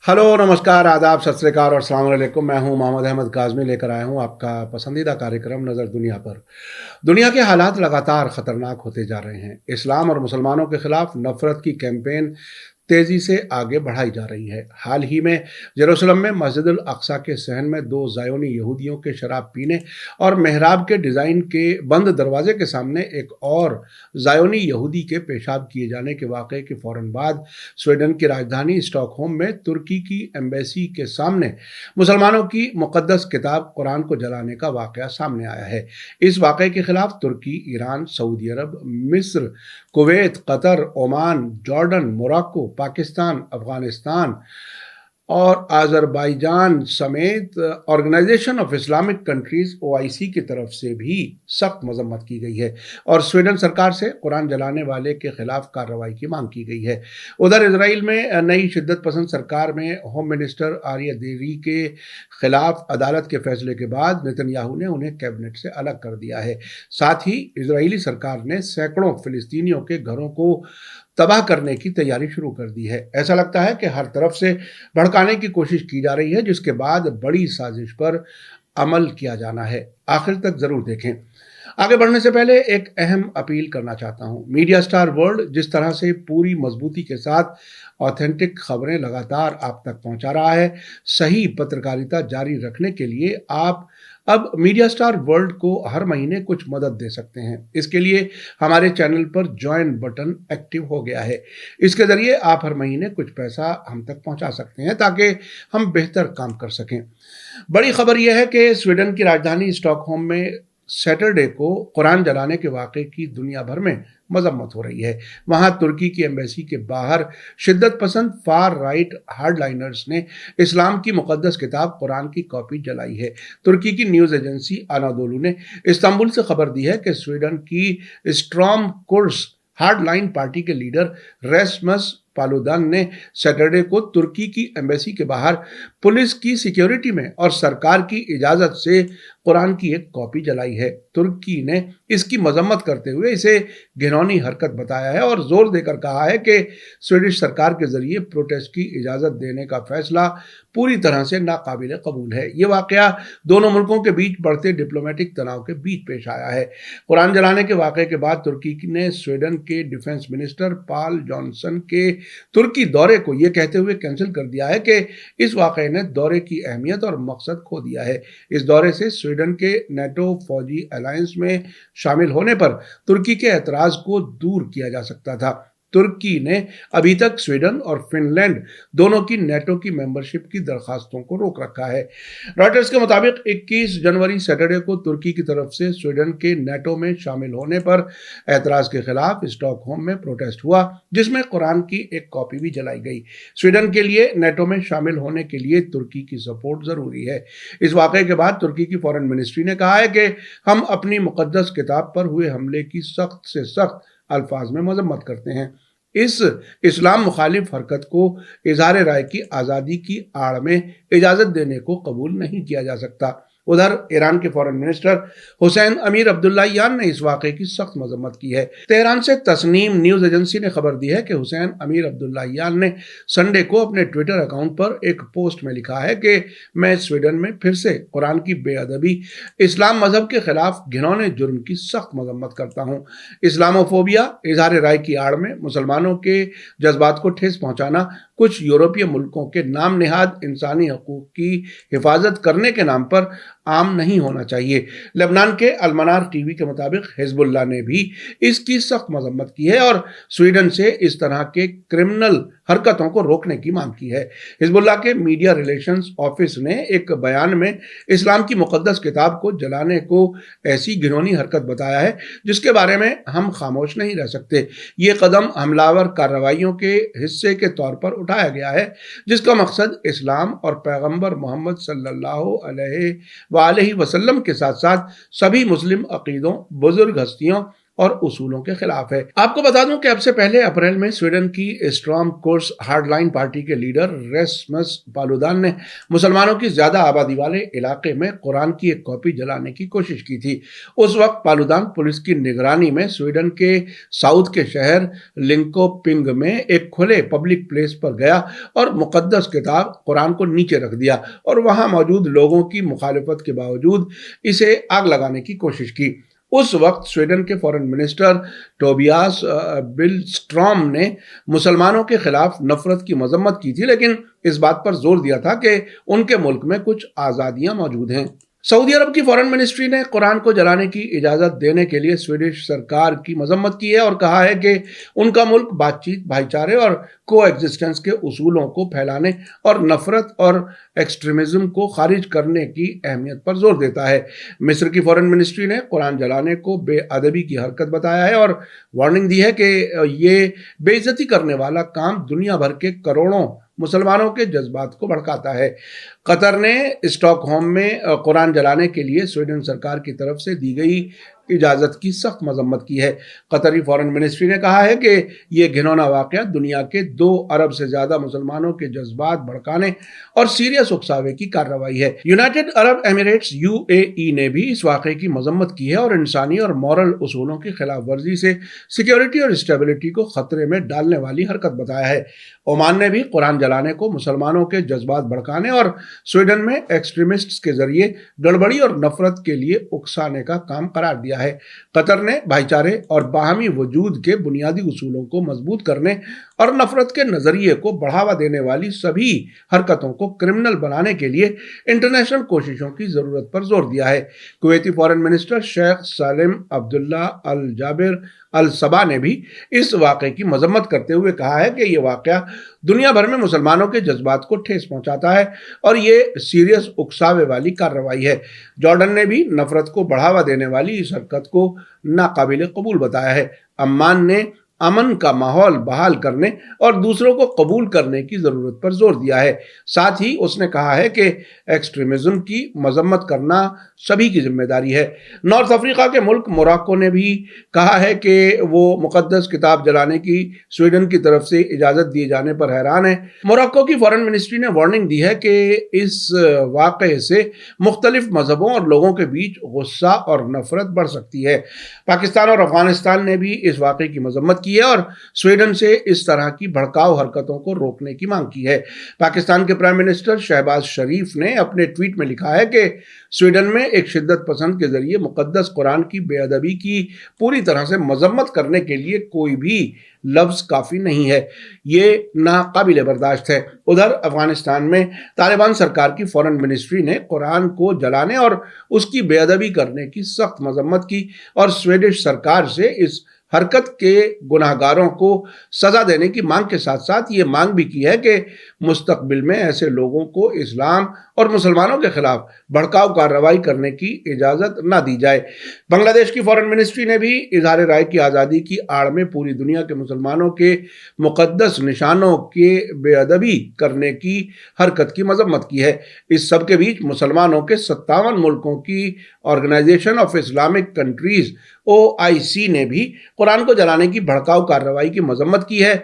Hello, नमस्कार, आदाब, सत श्री अकाल और अस्सलाम वालेकुम। मैं हूं मोहम्मद अहमद काज़मी, लेकर आया हूं आपका पसंदीदा कार्यक्रम नज़र दुनिया पर। दुनिया के हालात लगातार ख़तरनाक होते जा रहे हैं। इस्लाम और मुसलमानों के ख़िलाफ़ नफ़रत की कैंपेन तेज़ी से आगे बढ़ाई जा रही है। हाल ही में यरूशलेम में मस्जिद अल अक्सा के सहन में दो ज़ायोनी यहूदियों के शराब पीने और मेहराब के डिज़ाइन के बंद दरवाजे के सामने एक और ज़ायोनी यहूदी के पेशाब किए जाने के वाक़े के फ़ौरन बाद स्वीडन की राजधानी स्टॉकहोम में तुर्की की एम्बेसी के सामने मुसलमानों की मुक़द्दस किताब कुरान को जलाने का वाक़या सामने आया है। इस वाक़े के ख़िलाफ़ तुर्की, ईरान, सऊदी अरब, मिस्र, Kuwait, Qatar, Oman, Jordan, Morocco, Pakistan, Afghanistan और अज़रबैजान समेत organisation of Islamic countries OIC की तरफ से भी सख्त मजम्मत की गई है और स्वीडन सरकार से कुरान जलाने वाले के खिलाफ कार्रवाई की मांग की गई है। उधर इसराइल में नई शिद्दत पसंद सरकार में होम मिनिस्टर आर्य देरी के खिलाफ अदालत के फैसले के बाद नेतन्याहू ने उन्हें कैबिनेट से अलग कर दिया है। साथ ही इजरायली सरकार ने सैकड़ों फिलिस्तीनियों के घरों को तबाह करने की तैयारी शुरू कर दी है। ऐसा लगता है कि हर तरफ से भड़काने की कोशिश की जा रही है, जिसके बाद बड़ी साजिश पर अमल किया जाना है। आखिर तक जरूर देखें। आगे बढ़ने से पहले एक अहम अपील करना चाहता हूं। मीडिया स्टार वर्ल्ड जिस तरह से पूरी मजबूती के साथ ऑथेंटिक खबरें लगातार आप तक पहुंचा रहा है, सही पत्रकारिता जारी रखने के लिए आप अब मीडिया स्टार वर्ल्ड को हर महीने कुछ मदद दे सकते हैं। इसके लिए हमारे चैनल पर ज्वाइन बटन एक्टिव हो गया है। इसके जरिए आप हर महीने कुछ पैसा हम तक पहुंचा सकते हैं ताकि हम बेहतर काम कर सकें। बड़ी खबर यह है कि स्वीडन की राजधानी स्टॉकहोम में सैटरडे को कुरान जलाने के वाक़े की दुनिया भर में मजम्मत हो रही है। वहां तुर्की की एम्बेसी के बाहर शिद्दत पसंद फार राइट हार्डलाइनर्स ने इस्लाम की मुकद्दस किताब कुरान की कॉपी जलाई है। तुर्की की न्यूज़ एजेंसी अनादोलू ने इस्तांबुल से खबर दी है कि स्वीडन की स्ट्रॉम कुर्स हार्डलाइन पार्टी के लीडर रेस्मस पालुदान ने सैटरडे को तुर्की की एम्बेसी के बाहर पुलिस की सिक्योरिटी में और सरकार की इजाज़त से कुरान की एक कॉपी जलाई है। तुर्की ने इसकी मजम्मत करते हुए इसे घिनौनी हरकत बताया है और जोर देकर कहा है कि स्वीडिश सरकार के जरिए प्रोटेस्ट की इजाज़त देने का फैसला पूरी तरह से नाकाबिल कबूल है। ये वाकया दोनों मुल्कों के बीच बढ़ते डिप्लोमेटिक तनाव के बीच पेश आया है। कुरान जलाने के वाक़े के बाद तुर्की ने स्वीडन के डिफेंस मिनिस्टर पाल जॉनसन के तुर्की दौरे को यह कहते हुए कैंसिल कर दिया है कि इस वाक़े ने दौरे की अहमियत और मकसद खो दिया है। इस दौरे से स्वीडन के नेटो फौजी अलायंस में शामिल होने पर तुर्की के एतराज़ को दूर किया जा सकता था। तुर्की ने अभी तक स्वीडन और फिनलैंड दोनों की नेटो की मेंबरशिप की दरखास्तों को रोक रखा है। रॉयटर्स के मुताबिक 21 जनवरी सैटरडे को तुर्की की तरफ से स्वीडन के नेटो में शामिल होने पर एतराज़ के खिलाफ स्टॉकहोम में प्रोटेस्ट हुआ, जिसमें कुरान की एक कॉपी भी जलाई गई। स्वीडन के लिए नेटो में शामिल होने के लिए तुर्की की सपोर्ट ज़रूरी है। इस वाक़े के बाद तुर्की की फॉरेन मिनिस्ट्री ने कहा है कि हम अपनी मुक़द्दस किताब पर हुए हमले की सख्त से सख्त अल्फाज में मजम्मत करते हैं। इस इस्लाम मुखालिफ हरकत को इज़हार राय की आज़ादी की आड़ में इजाज़त देने को कबूल नहीं किया जा सकता। उधर ईरान के फॉरेन मिनिस्टर हुसैन अमीर अब्दुल्लाहियान ने इस वाक़े की सख्त मजम्मत की है। तेहरान से तस्नीम न्यूज़ एजेंसी ने खबर दी है कि हुसैन अमीर अब्दुल्लाहियान ने संडे को अपने ट्विटर अकाउंट पर एक पोस्ट में लिखा है कि मैं स्वीडन में फिर से कुरान की बेअदबी, इस्लाम मजहब के खिलाफ घिनौने जुर्म की सख्त मजम्मत करता हूँ। इस्लामोफोबिया, इज़हार राय की आड़ में मुसलमानों के जज्बात को ठेस पहुँचाना कुछ यूरोपीय मुल्कों के नाम निहाद इंसानी हकूक़ की हिफाजत करने के नाम पर आम नहीं होना चाहिए। लेबनान के अलमनार टीवी के मुताबिक हिजबुल्लाह ने भी इसकी सख्त मजम्मत की है और स्वीडन से इस तरह के क्रिमिनल हरकतों को रोकने की मांग की है। हिजबुल्लाह के मीडिया रिलेशंस ऑफिस ने एक बयान में इस्लाम की मुकद्दस किताब को जलाने को ऐसी घिनौनी हरकत बताया है जिसके बारे में हम खामोश नहीं रह सकते। ये कदम हमलावर कार्रवाइयों के हिस्से के तौर पर उठाया गया है, जिसका मकसद इस्लाम और पैगंबर मोहम्मद सल्लल्लाहु अलैहि वसल्लम के साथ साथ सभी मुस्लिम अकीदों, बुजुर्ग हस्तियों اور اصولوں کے خلاف ہے۔ آپ کو بتا دوں کہ اب سے پہلے اپریل میں سویڈن کی اسٹرام کورس ہارڈ لائن پارٹی کے لیڈر ریسمس پالودان نے مسلمانوں کی زیادہ آبادی والے علاقے میں قرآن کی ایک کاپی جلانے کی کوشش کی تھی۔ اس وقت پالودان پولیس کی نگرانی میں سویڈن کے ساؤتھ کے شہر لنکوپنگ میں ایک کھلے پبلک پلیس پر گیا اور مقدس کتاب قرآن کو نیچے رکھ دیا اور وہاں موجود لوگوں کی مخالفت کے باوجود اسے آگ لگانے کی کوشش کی۔ اس وقت سویڈن کے فورن منسٹر ٹوبیاس بلسٹرام نے مسلمانوں کے خلاف نفرت کی مذمت کی تھی، لیکن اس بات پر زور دیا تھا کہ ان کے ملک میں کچھ آزادیاں موجود ہیں۔ سعودی عرب کی فورن منسٹری نے قرآن کو جلانے کی اجازت دینے کے لیے سویڈش سرکار کی مذمت کی ہے اور کہا ہے کہ ان کا ملک بات چیت، بھائی چارے اور کو ایگزسٹنس کے اصولوں کو پھیلانے اور نفرت اور ایکسٹریمزم کو خارج کرنے کی اہمیت پر زور دیتا ہے۔ مصر کی فورن منسٹری نے قرآن جلانے کو بے ادبی کی حرکت بتایا ہے اور وارننگ دی ہے کہ یہ بے عزتی کرنے والا کام دنیا بھر کے کروڑوں مسلمانوں کے جذبات کو بھڑکاتا ہے۔ قطر نے اسٹاک ہوم میں قرآن جلانے کے لیے سویڈن سرکار کی طرف سے دی گئی اجازت کی سخت مذمت کی ہے۔ قطری فورن منسٹری نے کہا ہے کہ یہ گھنونا واقعہ دنیا کے 2 ارب سے زیادہ مسلمانوں کے جذبات بھڑکانے اور سیریس اکساوے کی کارروائی ہے۔ یونائٹڈ عرب ایمریٹس UAE نے بھی اس واقعے کی مذمت کی ہے اور انسانی اور مورل اصولوں کی خلاف ورزی سے سیکیورٹی اور اسٹیبلٹی کو خطرے میں ڈالنے والی حرکت بتایا ہے۔ عمان نے بھی قرآن جلانے کو مسلمانوں کے جذبات بھڑکانے اور سویڈن میں ایکسٹریمسٹس کے ذریعے گڑبڑی اور نفرت کے لیے اکسانے کا کام قرار دیا ہے۔ قطر نے بھائی چارے اور باہمی وجود کے بنیادی اصولوں کو مضبوط کرنے اور نفرت کے نظریے کو بڑھاوا دینے والی سبھی حرکتوں کو کرمنل بنانے کے لیے انٹرنیشنل کوششوں کی ضرورت پر زور دیا ہے۔ کویتی فورن منسٹر شیخ سالم عبداللہ الجابر الصبا نے بھی اس واقعے کی مذمت کرتے ہوئے کہا ہے کہ یہ واقعہ دنیا بھر میں مسلمانوں کے جذبات کو ٹھیس پہنچاتا ہے اور یہ سیریس اکساوے والی کارروائی ہے۔ جارڈن نے بھی نفرت کو بڑھاوا دینے والی اس حرکت کو ناقابل قبول بتایا ہے۔ عمان نے امن کا ماحول بحال کرنے اور دوسروں کو قبول کرنے کی ضرورت پر زور دیا ہے۔ ساتھ ہی اس نے کہا ہے کہ ایکسٹریمزم کی مذمت کرنا سبھی کی ذمہ داری ہے۔ نارتھ افریقہ کے ملک موراکو نے بھی کہا ہے کہ وہ مقدس کتاب جلانے کی سویڈن کی طرف سے اجازت دیے جانے پر حیران ہے۔ موراکو کی فورن منسٹری نے وارننگ دی ہے کہ اس واقعے سے مختلف مذہبوں اور لوگوں کے بیچ غصہ اور نفرت بڑھ سکتی ہے۔ پاکستان اور افغانستان نے بھی اس واقعے کی مذمت کی ہے اور سویڈن سے اس طرح کی بھڑکاؤ حرکتوں کو روکنے کی مانگ کی ہے۔ پاکستان کے پرائم منسٹر شہباز شریف نے اپنے ٹویٹ میں لکھا ہے کہ سویڈن میں ایک شدت پسند کے ذریعے مقدس قرآن کی بے ادبی کی پوری طرح سے مذمت کرنے کے لیے کوئی بھی لفظ کافی نہیں ہے، یہ ناقابل برداشت ہے۔ ادھر افغانستان میں طالبان سرکار کی فورن منسٹری نے قرآن کو جلانے اور اس کی بے ادبی کرنے کی سخت مذمت کی اور سویڈش سرکار سے اس حرکت کے گناہ گاروں کو سزا دینے کی مانگ کے ساتھ ساتھ یہ مانگ بھی کی ہے کہ مستقبل میں ایسے لوگوں کو اسلام اور مسلمانوں کے خلاف بھڑکاؤ کارروائی کرنے کی اجازت نہ دی جائے۔ بنگلہ دیش کی فورن منسٹری نے بھی اظہار رائے کی آزادی کی آڑ میں پوری دنیا کے مسلمانوں کے مقدس نشانوں کے بے ادبی کرنے کی حرکت کی مذمت کی ہے۔ اس سب کے بیچ مسلمانوں کے 57 ملکوں کی organisation of Islamic countries OIC نے بھی قرآن کو جلانے کی بھڑکاؤ کارروائی کی مذمت کی ہے،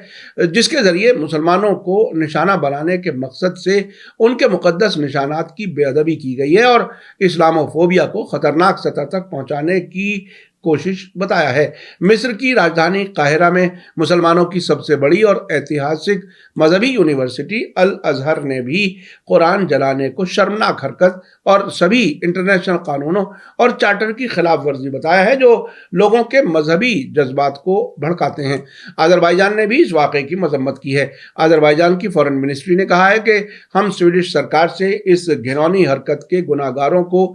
جس کے ذریعے مسلمانوں کو نشانہ بنانے کے مقصد سے ان کے مقدس نشانات کی بے ادبی کی گئی ہے اور اسلاموفوبیا کو خطرناک سطح تک پہنچانے کی کوشش بتایا ہے۔ مصر کی راجدھانی قاہرہ میں مسلمانوں کی سب سے بڑی اور ایتہاسک مذہبی یونیورسٹی الازہر نے بھی قرآن جلانے کو شرمناک حرکت اور سبھی انٹرنیشنل قانونوں اور چارٹر کی خلاف ورزی بتایا ہے جو لوگوں کے مذہبی جذبات کو بھڑکاتے ہیں۔ آذربائیجان نے بھی اس واقعے کی مذمت کی ہے۔ آذربائیجان کی فورن منسٹری نے کہا ہے کہ ہم سویڈش سرکار سے اس گھنونی حرکت کے گناہ گاروں کو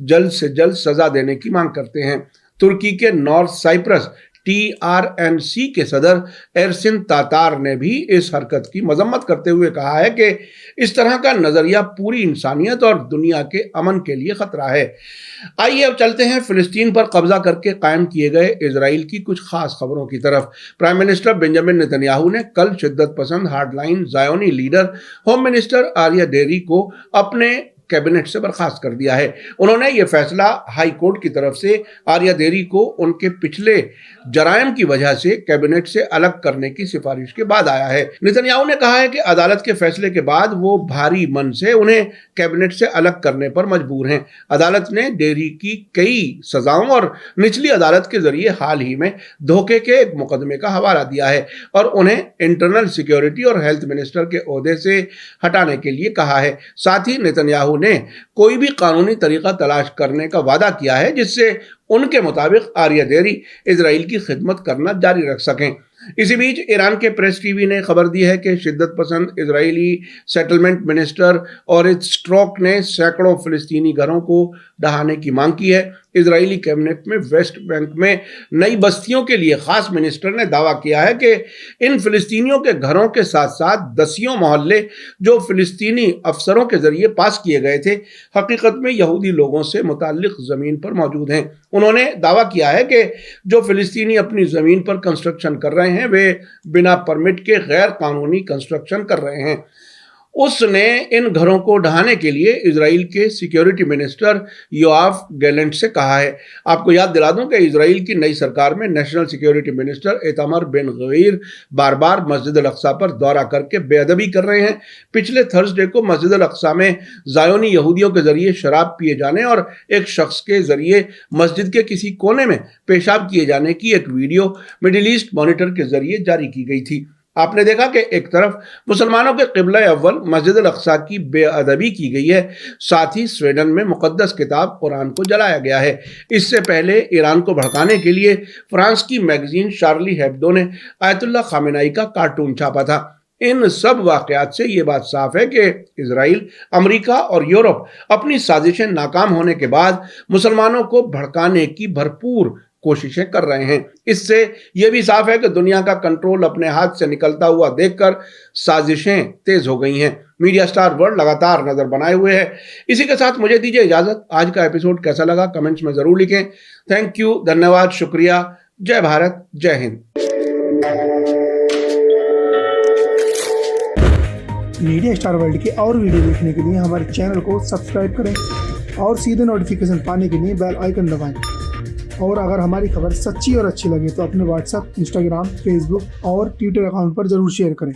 جلد سے جلد سزا دینے کی مانگ کرتے ہیں۔ ترکی کے نارتھ سائپرس TRNC کے صدر ایرسن تاتار نے بھی اس حرکت کی مذمت کرتے ہوئے کہا ہے کہ اس طرح کا نظریہ پوری انسانیت اور دنیا کے امن کے لیے خطرہ ہے۔ آئیے اب چلتے ہیں فلسطین پر قبضہ کر کے قائم کیے گئے اسرائیل کی کچھ خاص خبروں کی طرف۔ پرائم منسٹر بنجامن نتنیاہو نے کل شدت پسند ہارڈ لائن زایونی leader home minister Aryeh Deri کو اپنے कैबिनेट से बर्खास्त कर दिया है। उन्होंने ये फैसला हाई कोर्ट की तरफ से आर्या देरी को उनके पिछले जराइम की वजह से कैबिनेट से अलग करने की सिफारिश के बाद आया है। नेतन्याहू ने कहा है कि अदालत के फैसले के बाद वो भारी मन से उन्हें कैबिनेट से अलग करने पर मजबूर हैं। अदालत ने देरी की कई सजाओं और निचली अदालत के जरिए हाल ही में धोखे के एक मुकदमे का हवाला दिया है और उन्हें इंटरनल सिक्योरिटी और हेल्थ मिनिस्टर के ओहदे से हटाने के लिए कहा है। साथ ही नेतन्याहू ने कोई भी कानूनी तरीका तलाश करने का वादा किया है जिससे उनके मुताबिक आर्या देरी इजराइल की खिदमत करना जारी रख सकें। इसी बीच ईरान के प्रेस टीवी ने खबर दी है कि शिद्दत पसंद इजरायली सेटलमेंट मिनिस्टर ओरित स्ट्रोक ने सैकड़ों फिलिस्तीनी घरों को ढहाने की मांग की है। इजरायली कैबिनेट में वेस्ट बैंक में नई बस्तियों के लिए खास मिनिस्टर ने दावा किया है कि इन फिलिस्तीनियों के घरों के साथ साथ दसियों मोहल्ले जो फिलिस्तीनी अफसरों के जरिए पास किए गए थे हकीकत में यहूदी लोगों से मुताल्लिक जमीन पर मौजूद हैं। उन्होंने दावा किया है कि जो फिलिस्तीनी अपनी जमीन पर कंस्ट्रक्शन कर रहे हैं वे बिना परमिट के गैर कानूनी कंस्ट्रक्शन कर रहे हैं। उसने इन घरों को ढहाने के लिए इजराइल के सिक्योरिटी मिनिस्टर योआफ गैलेंट से कहा है। आपको याद दिला दूं कि इजराइल की नई सरकार में national security minister Itamar Ben Gvir बार बार मस्जिद अल अक्सा पर दौरा करके बेअदबी कर रहे हैं। पिछले थर्सडे को मस्जिद अल अक्सा में ज़ायोनी यहूदियों के जरिए शराब पिए जाने और एक शख्स के जरिए मस्जिद के किसी कोने में पेशाब किए जाने की एक वीडियो मिडिल ईस्ट मॉनिटर के जरिए जारी की गई थी। आपने देखा कि एक तरफ मुसलमानों के क़िबला अव्वल मस्जिद अल अक्सा की बेअदबी की गई है, साथ ही स्वीडन में मुक़द्दस किताब कुरान को जलाया गया है। इससे पहले ईरान को भड़काने के लिए फ्रांस की मैगजीन शार्ली हेब्दो ने आयतुल्लाह खामेनेई का कार्टून छापा था। इन सब वाक़यात से ये बात साफ है कि इजराइल, अमेरिका और यूरोप अपनी साजिशें नाकाम होने के बाद मुसलमानों को भड़काने की भरपूर कोशिशें कर रहे हैं। इससे यह भी साफ है कि दुनिया का कंट्रोल अपने हाथ से निकलता हुआ देखकर साजिशें तेज हो गई हैं। मीडिया स्टार वर्ल्ड लगातार नजर बनाए हुए है। इसी के साथ मुझे दीजिए इजाजत। आज का एपिसोड कैसा लगा कमेंट्स में जरूर लिखें। थैंक यू, धन्यवाद, शुक्रिया। जय भारत, जय हिंद। मीडिया स्टार वर्ल्ड के और वीडियो देखने के लिए हमारे चैनल को सब्सक्राइब करें और सीधे नोटिफिकेशन पाने के लिए बेल आइकन दबाएं। और अगर हमारी खबर सच्ची और अच्छी लगे तो अपने व्हाट्सएप, इंस्टाग्राम, फेसबुक और ट्विटर अकाउंट पर ज़रूर शेयर करें।